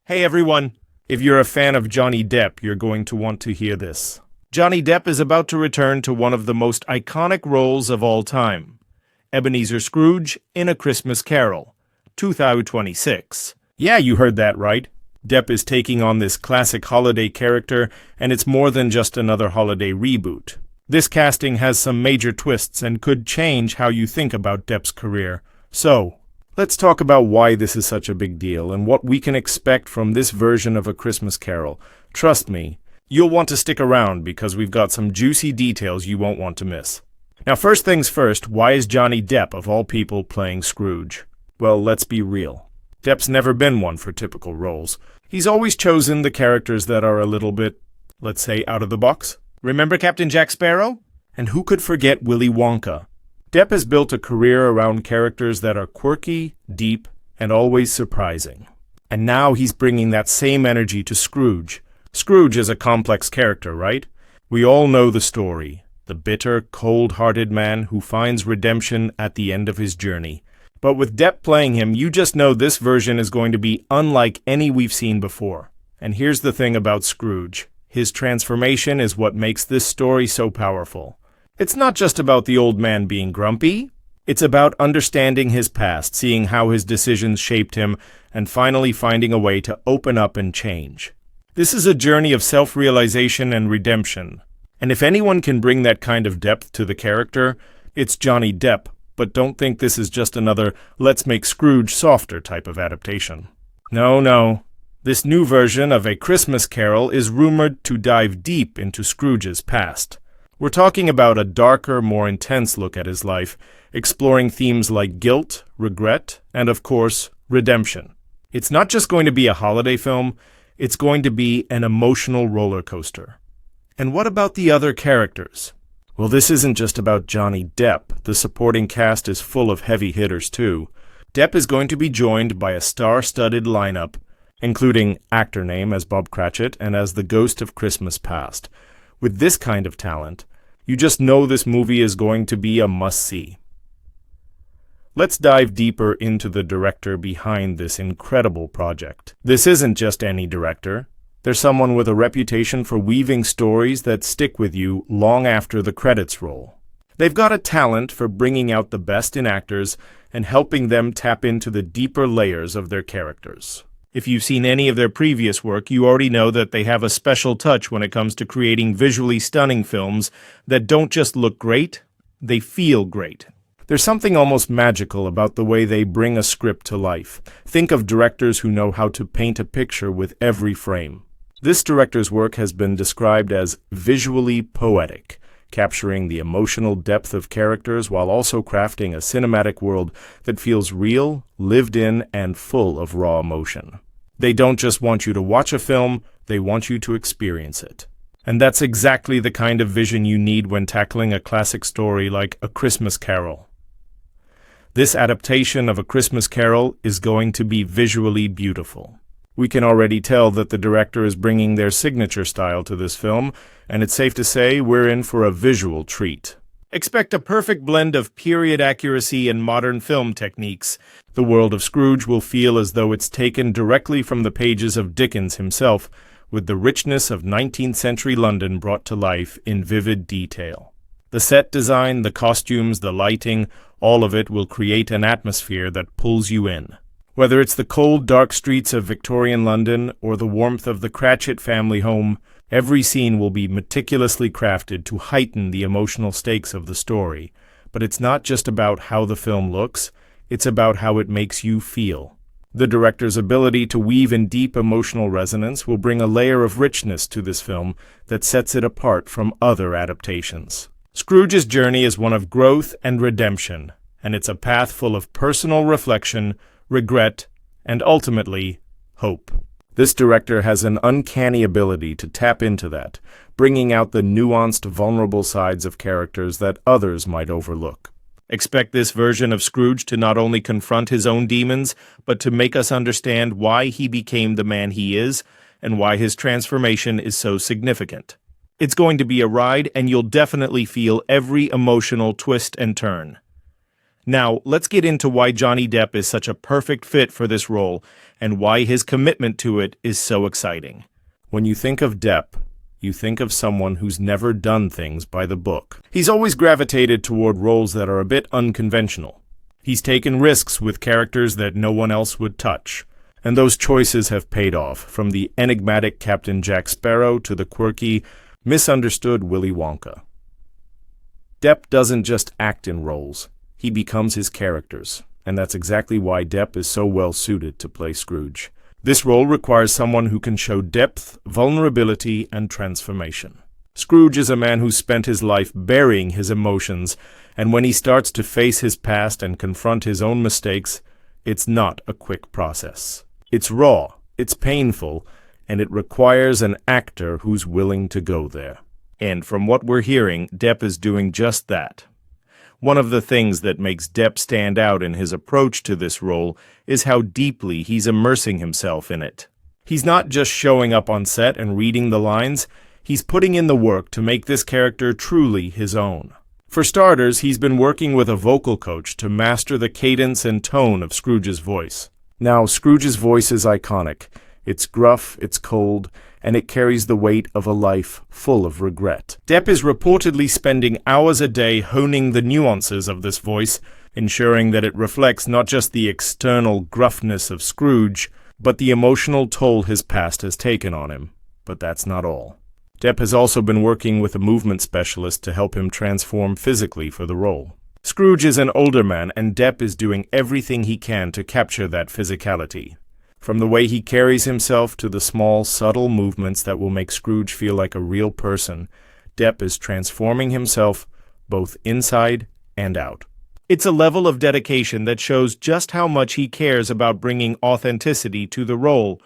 Hey everyone! If you're a fan of Johnny Depp, you're going to want to hear this. Johnny Depp is about to return to one of the most iconic roles of all time, Ebenezer Scrooge in A Christmas Carol, 2026. Yeah, you heard that right. Depp is taking on this classic holiday character, and it's more than just another holiday reboot. This casting has some major twists and could change how you think about Depp's career. So, let's talk about why this is such a big deal and what we can expect from this version of A Christmas Carol. Trust me, you'll want to stick around because we've got some juicy details you won't want to miss. Now, first things first, why is Johnny Depp, of all people, playing Scrooge? Well, let's be real. Depp's never been one for typical roles. He's always chosen the characters that are a little bit, let's say, out of the box. Remember Captain Jack Sparrow? And who could forget Willy Wonka? Depp has built a career around characters that are quirky, deep, and always surprising. And now he's bringing that same energy to Scrooge. Scrooge is a complex character, right? We all know the story. The bitter, cold-hearted man who finds redemption at the end of his journey. But with Depp playing him, you just know this version is going to be unlike any we've seen before. And here's the thing about Scrooge. His transformation is what makes this story so powerful. It's not just about the old man being grumpy. It's about understanding his past, seeing how his decisions shaped him, and finally finding a way to open up and change. This is a journey of self-realization and redemption. And if anyone can bring that kind of depth to the character, it's Johnny Depp. But don't think this is just another let's make Scrooge softer type of adaptation. No. This new version of A Christmas Carol is rumored to dive deep into Scrooge's past. We're talking about a darker, more intense look at his life, exploring themes like guilt, regret, and of course, redemption. It's not just going to be a holiday film, it's going to be an emotional roller coaster. And what about the other characters? Well, this isn't just about Johnny Depp. The supporting cast is full of heavy hitters too. Depp is going to be joined by a star-studded lineup, including actor name as Bob Cratchit and as the Ghost of Christmas Past. With this kind of talent, you just know this movie is going to be a must-see. Let's dive deeper into the director behind this incredible project. This isn't just any director. There's someone with a reputation for weaving stories that stick with you long after the credits roll. They've got a talent for bringing out the best in actors and helping them tap into the deeper layers of their characters. If you've seen any of their previous work, you already know that they have a special touch when it comes to creating visually stunning films that don't just look great, they feel great. There's something almost magical about the way they bring a script to life. Think of directors who know how to paint a picture with every frame. This director's work has been described as visually poetic, capturing the emotional depth of characters while also crafting a cinematic world that feels real, lived in, and full of raw emotion. They don't just want you to watch a film, they want you to experience it. And that's exactly the kind of vision you need when tackling a classic story like A Christmas Carol. This adaptation of A Christmas Carol is going to be visually beautiful. We can already tell that the director is bringing their signature style to this film, and it's safe to say we're in for a visual treat. Expect a perfect blend of period accuracy and modern film techniques. The world of Scrooge will feel as though it's taken directly from the pages of Dickens himself, with the richness of 19th century London brought to life in vivid detail. The set design, the costumes, the lighting, all of it will create an atmosphere that pulls you in. Whether it's the cold, dark streets of Victorian London or the warmth of the Cratchit family home, every scene will be meticulously crafted to heighten the emotional stakes of the story. But it's not just about how the film looks, it's about how it makes you feel. The director's ability to weave in deep emotional resonance will bring a layer of richness to this film that sets it apart from other adaptations. Scrooge's journey is one of growth and redemption, and it's a path full of personal reflection, regret, and ultimately, hope. This director has an uncanny ability to tap into that, bringing out the nuanced, vulnerable sides of characters that others might overlook. Expect this version of Scrooge to not only confront his own demons, but to make us understand why he became the man he is, and why his transformation is so significant. It's going to be a ride, and you'll definitely feel every emotional twist and turn. Now, let's get into why Johnny Depp is such a perfect fit for this role and why his commitment to it is so exciting. When you think of Depp, you think of someone who's never done things by the book. He's always gravitated toward roles that are a bit unconventional. He's taken risks with characters that no one else would touch, and those choices have paid off, from the enigmatic Captain Jack Sparrow to the quirky, misunderstood Willy Wonka. Depp doesn't just act in roles, he becomes his characters, and that's exactly why Depp is so well suited to play Scrooge. This role requires someone who can show depth, vulnerability, and transformation. Scrooge is a man who spent his life burying his emotions, and when he starts to face his past and confront his own mistakes, it's not a quick process. It's raw, it's painful, and it requires an actor who's willing to go there. And from what we're hearing, Depp is doing just that. One of the things that makes Depp stand out in his approach to this role is how deeply he's immersing himself in it. He's not just showing up on set and reading the lines, he's putting in the work to make this character truly his own. For starters, he's been working with a vocal coach to master the cadence and tone of Scrooge's voice. Now, Scrooge's voice is iconic. It's gruff, it's cold, and it carries the weight of a life full of regret. Depp is reportedly spending hours a day honing the nuances of this voice, ensuring that it reflects not just the external gruffness of Scrooge, but the emotional toll his past has taken on him. But that's not all. Depp has also been working with a movement specialist to help him transform physically for the role. Scrooge is an older man, and Depp is doing everything he can to capture that physicality. From the way he carries himself to the small, subtle movements that will make Scrooge feel like a real person, Depp is transforming himself both inside and out. It's a level of dedication that shows just how much he cares about bringing authenticity to the role.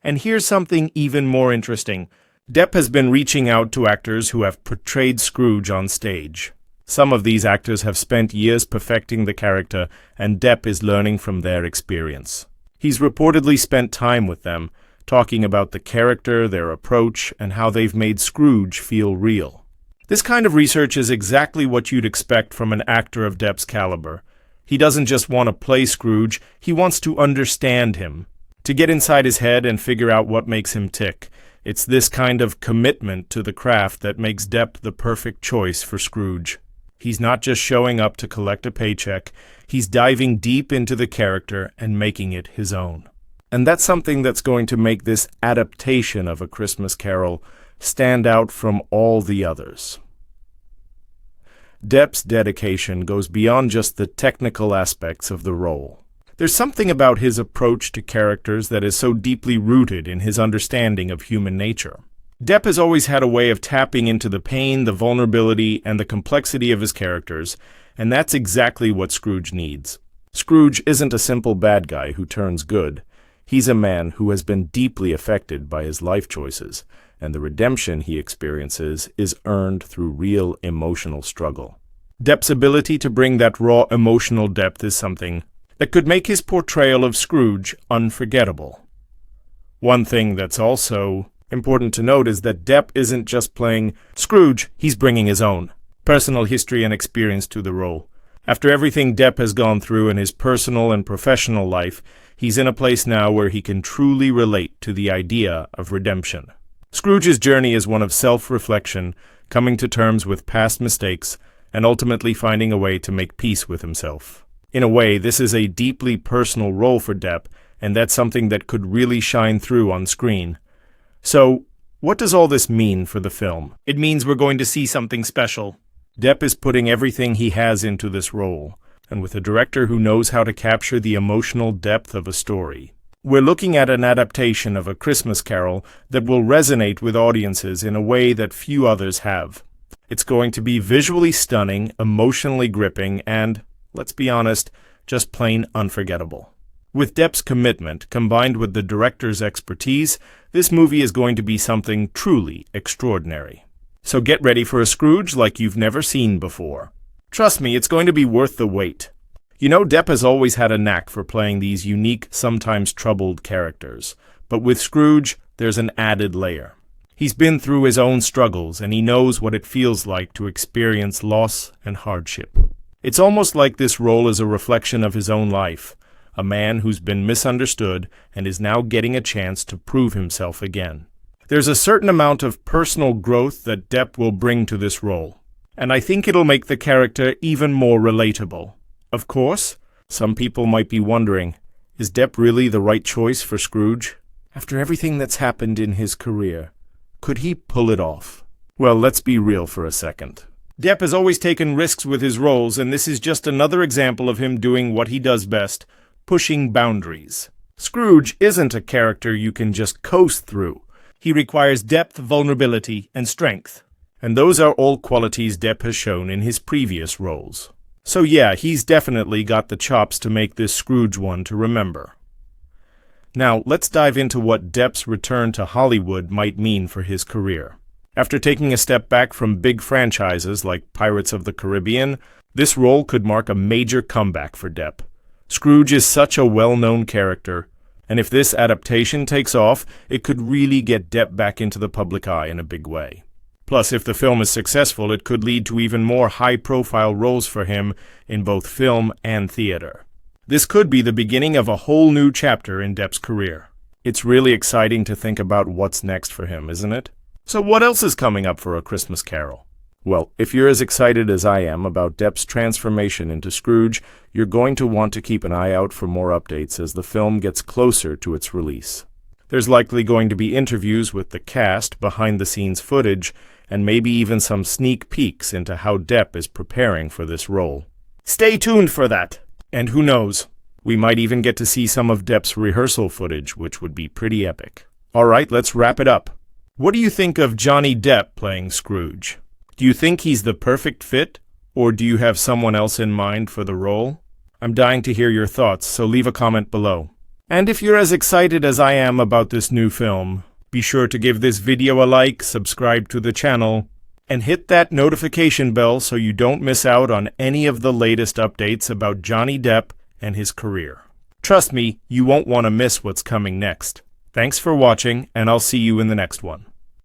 And here's something even more interesting. Depp has been reaching out to actors who have portrayed Scrooge on stage. Some of these actors have spent years perfecting the character, and Depp is learning from their experience. He's reportedly spent time with them, talking about the character, their approach, and how they've made Scrooge feel real. This kind of research is exactly what you'd expect from an actor of Depp's caliber. He doesn't just want to play Scrooge, he wants to understand him, to get inside his head and figure out what makes him tick. It's this kind of commitment to the craft that makes Depp the perfect choice for Scrooge. He's not just showing up to collect a paycheck, he's diving deep into the character and making it his own. And that's something that's going to make this adaptation of A Christmas Carol stand out from all the others. Depp's dedication goes beyond just the technical aspects of the role. There's something about his approach to characters that is so deeply rooted in his understanding of human nature. Depp has always had a way of tapping into the pain, the vulnerability, and the complexity of his characters, and that's exactly what Scrooge needs. Scrooge isn't a simple bad guy who turns good. He's a man who has been deeply affected by his life choices, and the redemption he experiences is earned through real emotional struggle. Depp's ability to bring that raw emotional depth is something that could make his portrayal of Scrooge unforgettable. One thing that's also important to note is that Depp isn't just playing Scrooge, he's bringing his own personal history and experience to the role. After everything Depp has gone through in his personal and professional life, he's in a place now where he can truly relate to the idea of redemption. Scrooge's journey is one of self-reflection, coming to terms with past mistakes, and ultimately finding a way to make peace with himself. In a way, this is a deeply personal role for Depp, and that's something that could really shine through on screen. So, what does all this mean for the film? It means we're going to see something special. Depp is putting everything he has into this role, and with a director who knows how to capture the emotional depth of a story. We're looking at an adaptation of A Christmas Carol that will resonate with audiences in a way that few others have. It's going to be visually stunning, emotionally gripping, and, let's be honest, just plain unforgettable. With Depp's commitment, combined with the director's expertise, this movie is going to be something truly extraordinary. So get ready for a Scrooge like you've never seen before. Trust me, it's going to be worth the wait. You know, Depp has always had a knack for playing these unique, sometimes troubled characters. But with Scrooge, there's an added layer. He's been through his own struggles, and he knows what it feels like to experience loss and hardship. It's almost like this role is a reflection of his own life, a man who's been misunderstood and is now getting a chance to prove himself again. There's a certain amount of personal growth that Depp will bring to this role, and I think it'll make the character even more relatable. Of course, some people might be wondering, is Depp really the right choice for Scrooge? After everything that's happened in his career, could he pull it off? Well, let's be real for a second. Depp has always taken risks with his roles, and this is just another example of him doing what he does best, pushing boundaries. Scrooge isn't a character you can just coast through. He requires depth, vulnerability, and strength. And those are all qualities Depp has shown in his previous roles. So yeah, he's definitely got the chops to make this Scrooge one to remember. Now, let's dive into what Depp's return to Hollywood might mean for his career. After taking a step back from big franchises like Pirates of the Caribbean, this role could mark a major comeback for Depp. Scrooge is such a well-known character, and if this adaptation takes off, it could really get Depp back into the public eye in a big way. Plus, if the film is successful, it could lead to even more high-profile roles for him in both film and theater. This could be the beginning of a whole new chapter in Depp's career. It's really exciting to think about what's next for him, isn't it? So what else is coming up for A Christmas Carol? Well, if you're as excited as I am about Depp's transformation into Scrooge, you're going to want to keep an eye out for more updates as the film gets closer to its release. There's likely going to be interviews with the cast, behind-the-scenes footage, and maybe even some sneak peeks into how Depp is preparing for this role. Stay tuned for that! And who knows, we might even get to see some of Depp's rehearsal footage, which would be pretty epic. Alright, let's wrap it up. What do you think of Johnny Depp playing Scrooge? Do you think he's the perfect fit, or do you have someone else in mind for the role? I'm dying to hear your thoughts, so leave a comment below. And if you're as excited as I am about this new film, be sure to give this video a like, subscribe to the channel, and hit that notification bell so you don't miss out on any of the latest updates about Johnny Depp and his career. Trust me, you won't want to miss what's coming next. Thanks for watching, and I'll see you in the next one.